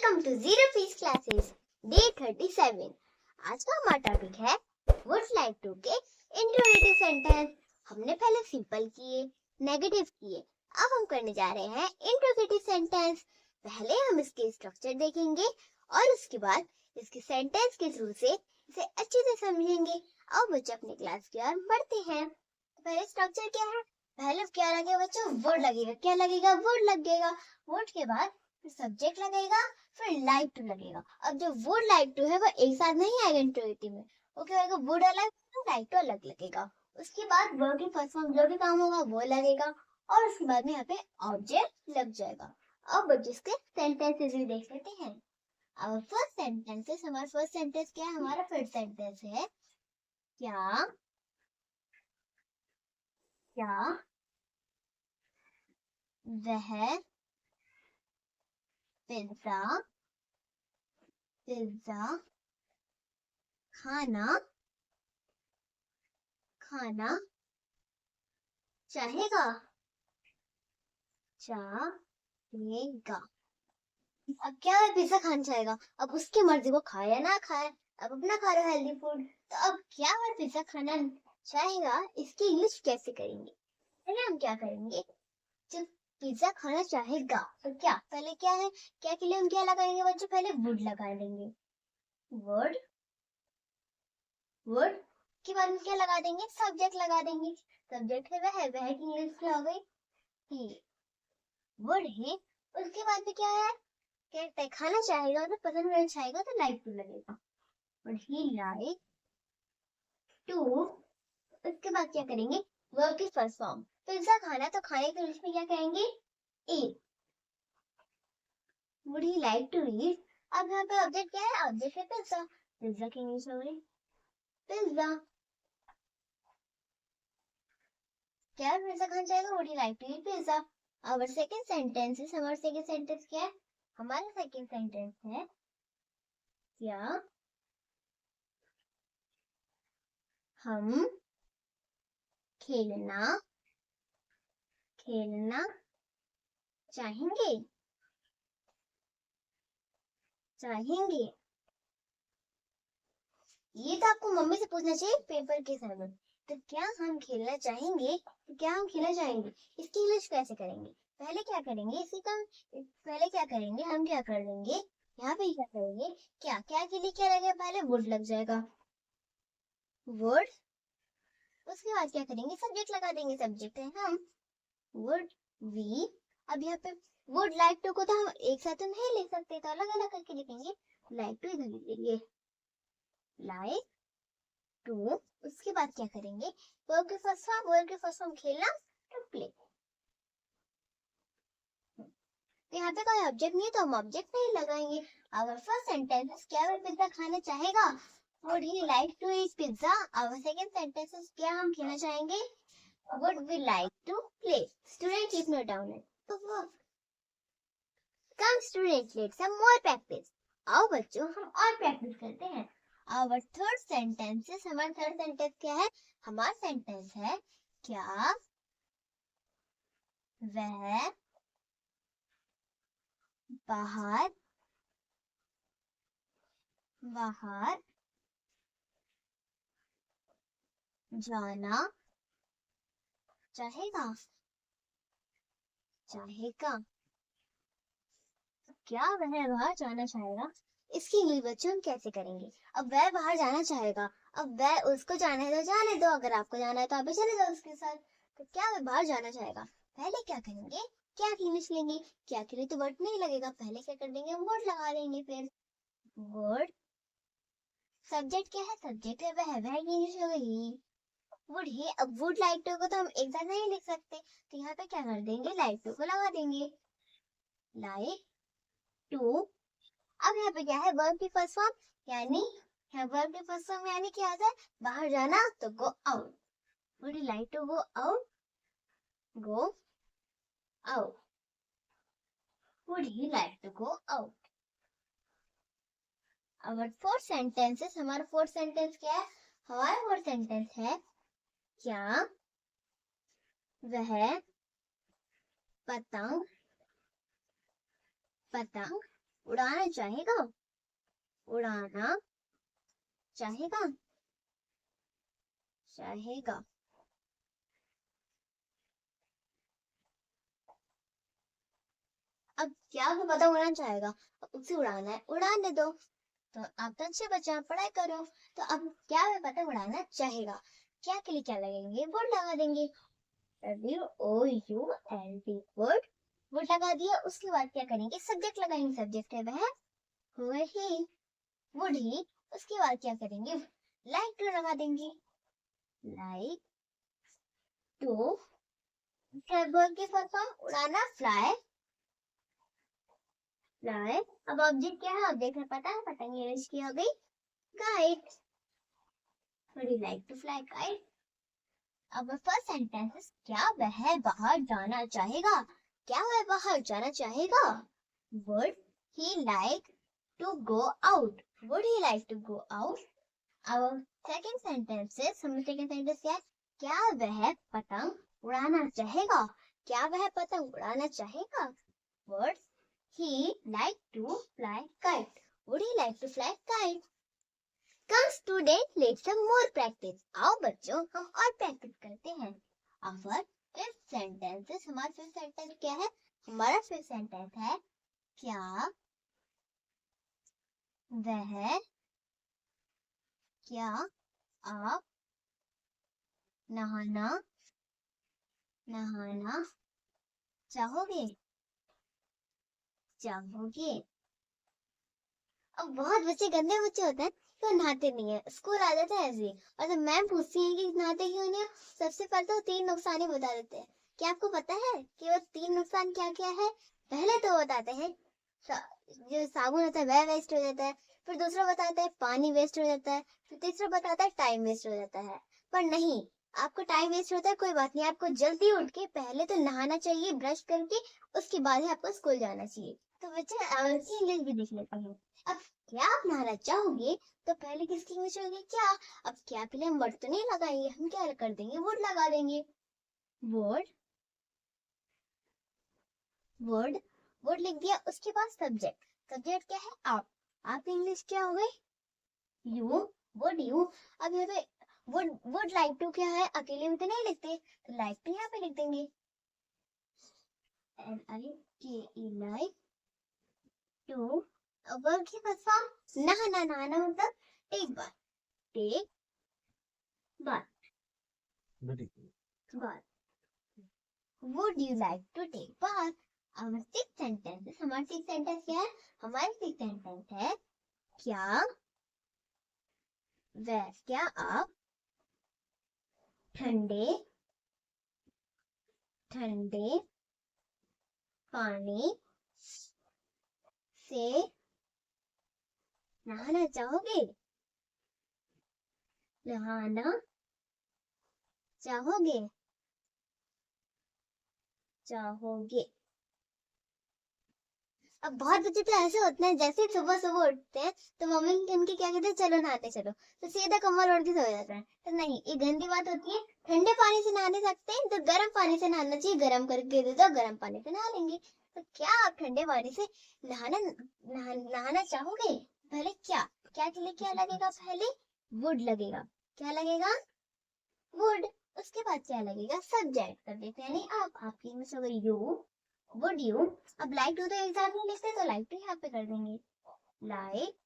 Welcome to zero fees classes day 37। आज का हमारा टॉपिक है वुड लाइक टू के इंट्रोगेटिव सेंटेंस। हमने पहले सिंपल किए, नेगेटिव किए, अब हम करने जा रहे हैं इंट्रोगेटिव सेंटेंस। पहले हम इसके स्ट्रक्चर देखेंगे और उसके बाद इसके सेंटेंस के थ्रू से इसे अच्छे से समझेंगे। अब बच्चे अपनी क्लास की ओर बढ़ते हैं। तो पहले स्ट्रक्चर क्या है? पहले क्या लगेगा बच्चों? वर्ड लगेगा। क्या लगेगा? वर्ड लगेगा। वर्ड के बाद सब्जेक्ट लगेगा, फिर लाइक टू लगेगा। अब जो वुड लाइक टू है वो एक साथ नहीं आएगा इंट्रोगेटिव में। वो क्या होगा? वुड अलग, लाइक टू अलग लगेगा। उसके बाद वर्ब की फर्स्ट फॉर्म जो भी काम होगा वो लगेगा और उसके बाद में यहाँ पे ऑब्जेक्ट लग जाएगा। अब बच्चे इसके सेंटेंसेस भी देख लेते हैं। अब फर्स्ट सेंटेंसेस, हमारा फर्स्ट सेंटेंस क्या है? हमारा फर्स्ट सेंटेंस है क्या क्या वह पिज्जा पिज्जा खाना खाना चाहेगा चाहेगा। अब क्या है? पिज्जा खाना चाहेगा। अब उसकी मर्जी, वो खाए या ना खाए। अब अपना खा रहा है हेल्दी फूड, तो अब क्या है? पिज्जा खाना चाहेगा। इसकी इंग्लिश कैसे करेंगे? पहले हम क्या करेंगे? जब पिज्जा खाना चाहेगा तो क्या पहले क्या है? क्या के लिए हम क्या लगाएंगे बच्चों? पहले वुड लगा देंगे। वर्ड वर्ड के बाद में क्या लगा देंगे? सब्जेक्ट लगा देंगे। सब्जेक्ट है वह की इंग्लिश क्या हो गई? ही। वर्ड है, उसके बाद में क्या है? कहते हैं खाना चाहेगा तो पसंद करना चाहेगा तो लाइक टू लगेगा। और ही लाइक टू। उसके बाद क्या करेंगे? वर्ब की फर्स्ट फॉर्म। पिज्जा खाना, तो खाने के रूप में क्या कहेंगे? Eat. Would he like to eat. अब यहाँ पे ऑब्जेक्ट क्या है? ऑब्जेक्ट है पिज्जा। पिज्जा की इंग्लिश हो गई पिज्जा। क्या पिज्जा खाना चाहेगा? Would he like to eat pizza. Our second sentence, हमारा सेकंड सेंटेंस क्या है? हमारा सेकंड सेंटेंस है क्या हम खेलना खेलना चाहेंगे चाहेंगे। ये तो आपको मम्मी से पूछना चाहिए पेपर के समय। तो क्या हम खेलना चाहेंगे? तो क्या हम खेलना चाहेंगे, इसकी इंग्लिश कैसे करेंगे? पहले क्या करेंगे? इसी का पहले क्या करेंगे? हम क्या कर देंगे? यहाँ पे क्या करेंगे? क्या क्या के लिए क्या लगेगा? पहले वुड लग जाएगा, वुड। उसके बाद क्या करेंगे? सब्जेक्ट लगा देंगे। सब्जेक्ट है हम, वुड वी। अब यहाँ पे वुड लाइक टू को तो हम एक साथ तो नहीं लिख सकते, तो अलग अलग करके लिखेंगे। लाइक टू इधर लिखेंगे, लाइक टू। उसके बाद क्या करेंगे? वर्ब के फर्स्ट फॉर्म, वर्ब के फर्स्ट फॉर्म खेलना तो प्ले। तो यहाँ पे कोई ऑब्जेक्ट नहीं है तो हम ऑब्जेक्ट नहीं लगाएंगे। आवर फर्स्ट सेंटेंस, क्या वह पिज्जा खाना चाहेगा? Would he like to eat pizza. Our second sentence, क्या हम खेलना चाहेंगे? Would we like to play. Student keep note down it. Come student, let's some more practice. आओ बच्चों हम और प्रैक्टिस करते हैं। आवर थर्ड सेंटेंसेस, हमारा थर्ड सेंटेंस क्या है? हमारा सेंटेंस है क्या वह बाहर बाहर जाना चाहेगा चाहेगा। क्या वह बाहर जाना चाहेगा, इसकी इंग्लिश बच्चों हम कैसे करेंगे? अब वह बाहर जाना चाहेगा, अब वह, उसको जाना है तो जाने दो, अगर आपको जाना है तो आप भी चले जाओ उसके साथ। तो क्या वह बाहर जाना चाहेगा? पहले क्या करेंगे? क्या की इंग्लिश लेंगे? क्या के लिए तो वर्ड नहीं लगेगा, पहले क्या कर देंगे? वर्ड लगा देंगे। फिर वर्ड, सब्जेक्ट क्या है? सब्जेक्ट है वह की इंग्लिश हो गई वुड ही। अब वुड लाइक टू को तो हम एक साथ नहीं लिख सकते, तो यहाँ पे क्या कर देंगे? लाइक टू को लगा देंगे, लाइक टू। अब यहाँ पे क्या है? वर्ब की फर्स्ट फॉर्म, यानी वर्ब की फर्स्ट फॉर्म यानी क्या आता है? बाहर जाना, तो go out. Would you like to go out? Go out. Would he like to go out. Our fourth sentences, हमारा फोर्थ सेंटेंस क्या है? हमारा फोर्थ सेंटेंस है क्या वह पतंग पतंग उड़ाना चाहेगा, उड़ाना चाहेगा, चाहेगा। अब क्या वो पतंग उड़ाना चाहेगा, अब उसे उड़ाना है, उड़ाने दो। तो आप तो अच्छे बच्चे हैं, पढ़ाई करो। तो अब क्या वह पतंग उड़ाना चाहेगा, क्या के लिए क्या लगेंगे, वुड लगा देंगे। WOULD वुड लगा दिया। उसके बाद क्या करेंगे, सब्जेक्ट लगाएंगे। सब्जेक्ट है वह ही, वुड ही। उसके बाद क्या करेंगे, लाइक टू लगा देंगे। लाइक टू वर्ब के फुल फॉर्म उड़ाना, फ्लाई, फ्लाई। अब ऑब्जेक्ट क्या है, ऑब्जेक्ट में पता है, पतंग यूज की हो गई, kite. Would you like to fly kite? अब फर्स्ट सेंटेंस है, क्या वह बाहर जाना चाहेगा, क्या वह बाहर जाना चाहेगा। Would he like to go out? Would he like to go out? अब सेकंड सेंटेंस है, सेकंड सेंटेंस क्या है, क्या वह पतंग उड़ाना चाहेगा, क्या वह पतंग उड़ाना चाहेगा। Would he like to fly kite? Would he like to fly kite? Come student, let's have more practice. आओ बच्चों, हम और प्रैक्टिस करते हैं। Our fifth sentence is, हमारा फिफ्थ सेंटेंस क्या है, हमारा फिफ्थ सेंटेंस है, क्या वह, क्या आप नहाना, नहाना चाहोगे, चाहोगे। अब बहुत बच्चे गंदे बच्चे होते हैं तो नहाते नहीं है, स्कूल आ जाते हैं ऐसे ही, और जब मैम पूछती है कि नहाते क्यों नहीं, सबसे पहले तो 3 नुकसान ही बता देते हैं। क्या आपको पता है कि वो 3 नुकसान क्या क्या है। पहले तो बताते हैं जो साबुन होता है वह वेस्ट हो जाता है, फिर दूसरा बताता है पानी वेस्ट हो जाता है, फिर तीसरा बताता है टाइम वेस्ट हो जाता है। पर नहीं, आपको टाइम वेस्ट होता है कोई बात नहीं, आपको जल्दी उठ के पहले तो नहाना चाहिए ब्रश करके, उसके बाद ही आपको स्कूल जाना चाहिए। तो बच्चे इंग्लिश भी देख लेते हैं। अब क्या आप नहाना चाहोगे, तो पहले किसकी इंग्लिश होगी, क्या। अब क्या के लिए हम वर्ड तो नहीं लगाएंगे, हम क्या कर देंगे, वुड लगा देंगे। वुड, वुड, वुड लिख दिया। उसके बाद सब्जेक्ट, सब्जेक्ट क्या है, आप इंग्लिश क्या हो गई, यू, वुड यू। अब यहाँ पे वुड लाइक टू क्या है, अकेले में तो नहीं लिखते, तो लाइक टू यहाँ पे लिख देंगे, LIKE, लाइक टू। वर्ब की फर्स्ट फॉर्म नहाना, नहाना मतलब take bath, take bath, bath. Would you like to take bath? Our sixth sentence, हमारा सिक्स सेंटेंस क्या है, हमारा सिक्स सेंटेंस है, क्या वह, क्या आप ठंडे, ठंडे पानी से नहाना चाहोगे, नहाना चाहोगे, चाहोगे। अब बहुत बच्चे तो ऐसे होते हैं, जैसे सुबह सुबह उठते हैं तो मम्मी उनके क्या कहते हैं, चलो नहाते चलो, तो सीधा कमर ओढ़ के सो जाता है। तो नहीं, ये गंदी बात होती है। ठंडे पानी से नहा नहीं सकते हैं तो गर्म पानी से नहाना चाहिए, गर्म करके दे दो, गर्म पानी से नहा लेंगे। तो क्या आप ठंडे पानी से नहाना चाहोगे, पहले क्या, क्या के लिए क्या लगेगा, पहले वुड लगेगा, क्या लगेगा, वुड। उसके बाद क्या लगेगा, सब्जेक्ट, सब्जेक्ट यानी आपकी इंग्लिश हो गई यू, वुड यू। अब लाइक टू तो एक साथ नहीं लिखते, तो लाइक टू यहाँ पे कर देंगे, like,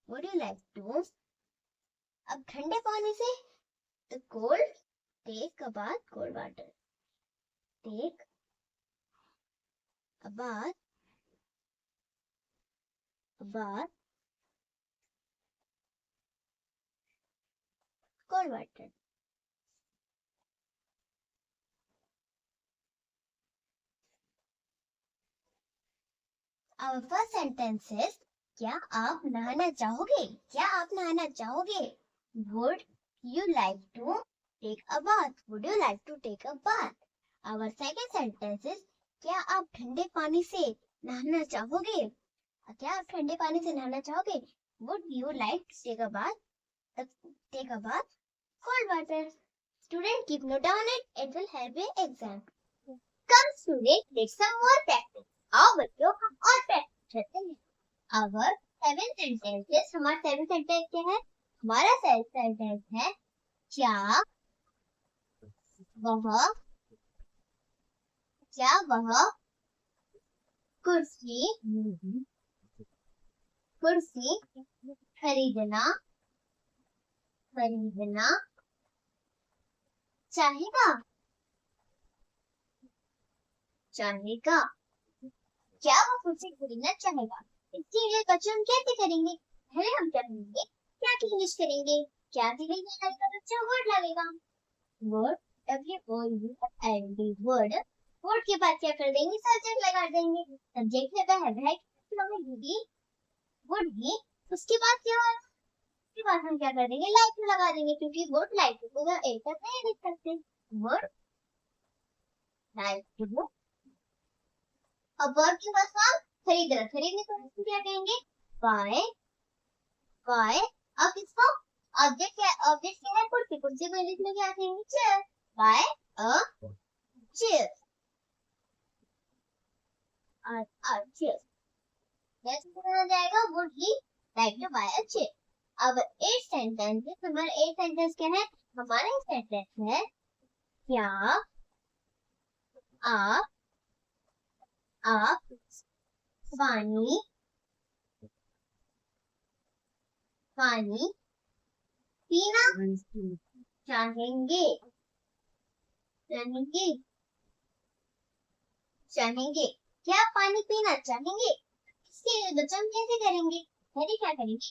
would you like to. अब ठंडे पानी से तो cold, take a bath, cold water, take a bath, bath, cold water. अब फर्स्ट सेंटेंस है, क्या आप नहाना चाहोगे, क्या आप नहाना चाहोगे। Would you like to take a bath, would you like to take a bath. Our second sentence is, क्या आप ठंडे पानी से नहाना चाहोगे, क्या आप ठंडे पानी से नहाना चाहोगे। Would you like to take a bath, take a bath, cold water. Student, keep note down it. It will help your exam. Come student, let's some more practice. आओ बच्चों, हम और practice करते हैं। अवर 7 सेंटेंसेस, हमारा 7 सेंटेंस क्या है? हमारा 7 सेंटेंस है क्या वह कुर्सी खरीदना चाहेगा? क्या वो कुर्सी खरीदना चाहेगा? इसके लिए बच्चों हम कैसे करेंगे? पहले हम क्या करेंगे? क्या की इंग्लिश करेंगे? क्या की इंग्लिश का बच्चा वर्ड लगेगा। Word WOULD word. वर्ड के बाद क्या कर देंगे? सब्जेक्ट लगा देंगे। सब्जेक्ट है वह वुड बी। उसके बाद क्या होगा? उसके बाद हम क्या कर देंगे? लाइक लगा देंगे, क्योंकि वर्ड लाइक को एक साथ नहीं लिख सकते। Word like to. अब वर्ड के बाद हम खरीदने को क्या कहेंगे? बाय। अब इसको ऑब्जेक्ट क्या है? कुर्सी को इंग्लिश में क्या कहेंगे? Chair. Buy a chair. Chair कैसे बोला जाएगा? Would he like to buy a chair. अब 8 सेंटेंसेस, हमारा 8 सेंटेंस क्या है? हमारा सेंटेंस है क्या आप पानी पीना चाहेंगे? क्या आप पानी पीना चाहेंगे? इसके लिए बच्चों हम कैसे करेंगे? पहले क्या करेंगे?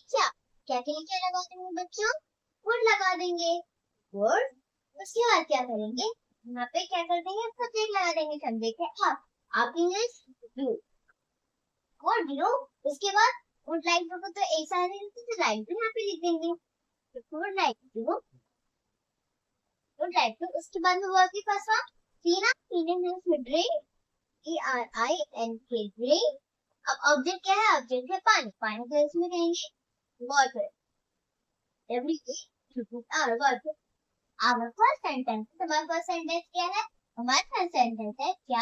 क्या के लिए क्या लगा देंगे बच्चों? वुड लगा देंगे। वुड। उसके बाद क्या करेंगे? यहाँ पे क्या कर देंगे? सब्जेक्ट लगा देंगे। सब्जेक्ट है आप इंग्लिश डू। Would do. उसके बाद वुड लाइक टू को तो एक साथ लाइक टू यहाँ पे लिख देंगे। Would like to. उसके बाद हुआ कि फर्स्ट वन पीने में ड्रिंक ERINK ड्रिंक। अब ऑब्जेक्ट क्या है? ऑब्जेक्ट है पानी को इसमें कहेंगे वाटर। वाटर। हमारा फर्स्ट सेंटेंस क्या है? हमारा फर्स्ट सेंटेंस है क्या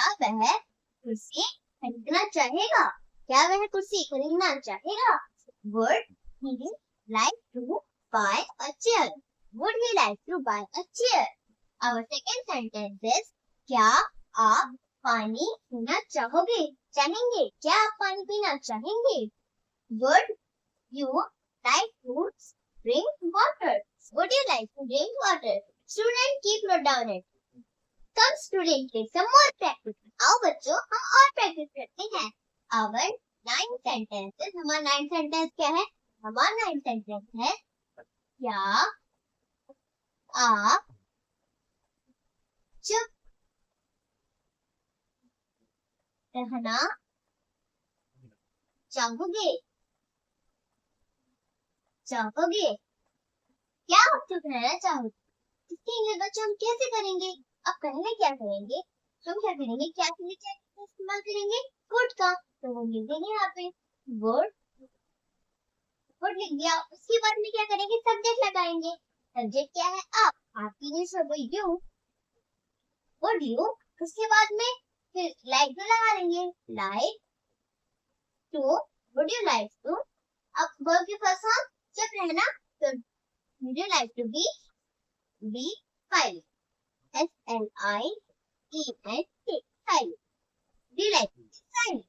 वह कुर्सी खरीदना चाहेगा? Would he like to buy a chair? Our second sentence is क्या आप पानी पीना चाहेंगे? क्या आप पानी पीना चाहेंगे? Would you like to drink water? Student, keep note down it. Come student, take some more practice. आओ बच्चों हम और practice करते हैं. Our 9 sentences. हमारा 9 sentence क्या है? हमारा 9 sentence है क्या आप चुप रहना चाहोगे? क्या आप चुप रहना चाहोगे? इसके लिए बच्चों हम कैसे करेंगे? अब पहले क्या करेंगे? क्या के लिए इस्तेमाल करेंगे? वुड का। तो वो लिख देंगे यहाँ पे वुड लिख दिया। उसके बाद में क्या करेंगे? सब्जेक्ट लगाएंगे। सब्जेक्ट क्या है? आपकी इंग्लिश में यू। Would you. उसके बाद में फिर लाइक टू लगा देंगे। Like to. Would you like to. अब वर्ब के फर्स्ट हम चुप रहना, तो would you like to be silent. SLIENT silent. Do you like silent?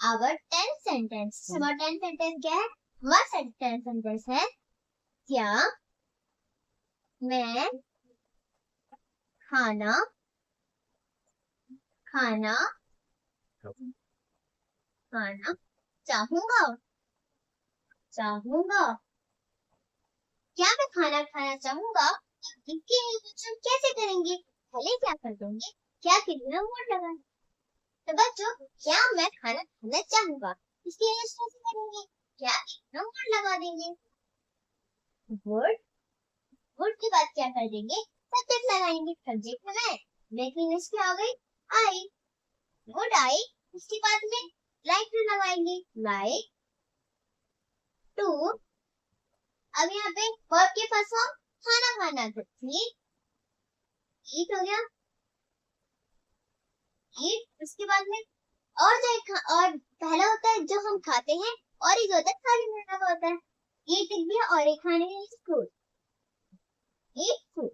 Our 10 sentence. हमारा 10 sentence क्या है? हमारा 10 sentence है क्या मैं खाना चाहूंगा? क्या मैं खाना खाना चाहूंगा? इसके लिए बच्चों कैसे करेंगे? पहले क्या कर देंगे? क्या के लिए वुड लगाएंगे। तो बच्चों क्या मैं खाना खाना चाहूंगा? इसके लिए कैसे करेंगे? क्या के लिए वुड लगा देंगे। वुड के बाद क्या कर देंगे? सब्जेक्ट लगाएंगे। सब्जेक्ट में लेकिन इसमें आ गई आई। Would I. उसके बाद में लाइक टू लगाएंगे। Like to. अब यहाँ पे वर्ब के फर्स्ट फॉर्म खाना तो ईट हो गया। ईट। उसके बाद में और पहला होता है जो हम खाते हैं और एक होता है खाली रहना का होता है। ईटिंग भी और एक खाने में फूड। Eat food.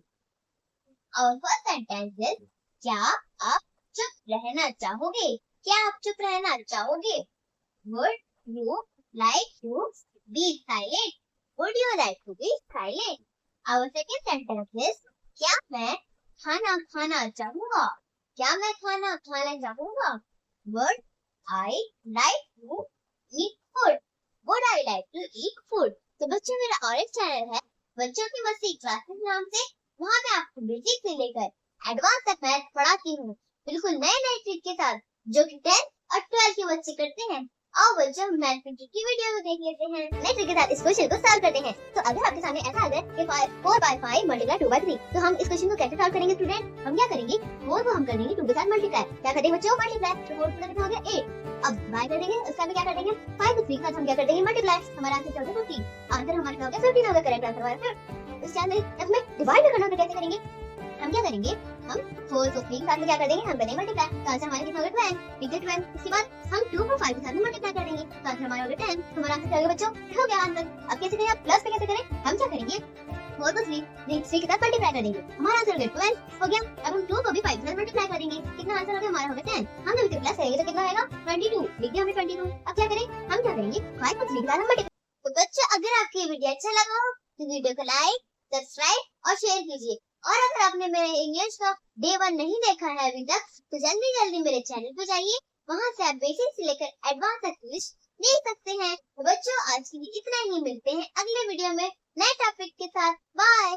और फर्स्ट सेंटेंस इज क्या आप चुप रहना चाहोगे? क्या आप चुप रहना चाहोगे? Would you like to be silent? Would you like to be silent? Our second sentence is क्या मैं खाना खाना चाहूंगा? क्या मैं खाना खाना चाहूंगा? Would I like to eat food? Would I like to eat food? तो बच्चों मेरा और एक चैनल है बच्चों की मस्ती क्लासेस नाम से। वहाँ मैं आपको बेसिक से लेकर एडवांस तक मैथ पढ़ाती हूँ, बिल्कुल नए नए ट्रिक के साथ जो कि 10 और 12 के बच्चे करते हैं। आओ बच्चों हम मैथ की वीडियो को देख लेते हैं। नए ट्रिक के साथ इस क्वेश्चन को सॉल्व करते हैं। तो अगर आपके सामने ऐसा आ जाए कि 4 by 5 मल्टीप्लाई 2 by 3, तो हम इस क्वेश्चन को कैसे सॉल्व करेंगे स्टूडेंट? हम क्या करेंगे? 4 को हम कर देंगे 2 के साथ मल्टीप्लाई। क्या कर देंगे बच्चों? मल्टीप्लाई। तो 4 कितना हो गया 8। अब बाय कर देंगे, उसका भी क्या कर देंगे? 5 को 3 के साथ हम क्या कर देंगे? मल्टीप्लाई। हमारा आंसर क्या हो गया? 15। आंसर हमारा क्या हो गया? 15 होगा करेक्ट आंसर हमारा। इस चांस में अब हमें डिवाइड भी करना तो कैसे करेंगे? हम क्या करेंगे? हम 4 को 3 के साथ में क्या कर देंगे? हम करेंगे मल्टीप्लाई। तो आंसर हमारा कितना होगा? 12। ठीक है 12। इसके बाद हम 2 को 5 के साथ में मल्टीप्लाई कर देंगे तो आंसर हमारा होगा 10। हमारा आंसर क्या होगा बच्चों? हो गया आंसर। अब कैसे करें? प्लस पे कैसे करें? हम क्या करेंगे? 4 को 3 के साथ मल्टीप्लाई कर देंगे। हमारा आंसर हो गया 12 हो गया। अब हम 2 को भी 5 के साथ मल्टीप्लाई कर देंगे। कितना आंसर हो गया? हमारा हो गया 10। हम जब इसे प्लस करेंगे तो कितना आएगा? 22। लिख दिया हमने 22। अब क्या करें? हम क्या करेंगे? 5 को 3 के साथ हम मल्टीप्लाई। तो बच्चों अगर आपको ये वीडियो अच्छा लगा हो तो वीडियो को लाइक, सब्सक्राइब और शेयर कीजिए। और अगर आपने मेरे इंग्लिश का डे 1 नहीं देखा है अभी तक तो जल्दी जल्दी मेरे चैनल पर जाइए। वहाँ से आप बेसिक से लेकर एडवांस तक इंग्लिश देख सकते हैं। तो बच्चों आज के लिए इतना ही, मिलते हैं अगले वीडियो में नए टॉपिक के साथ। बाय।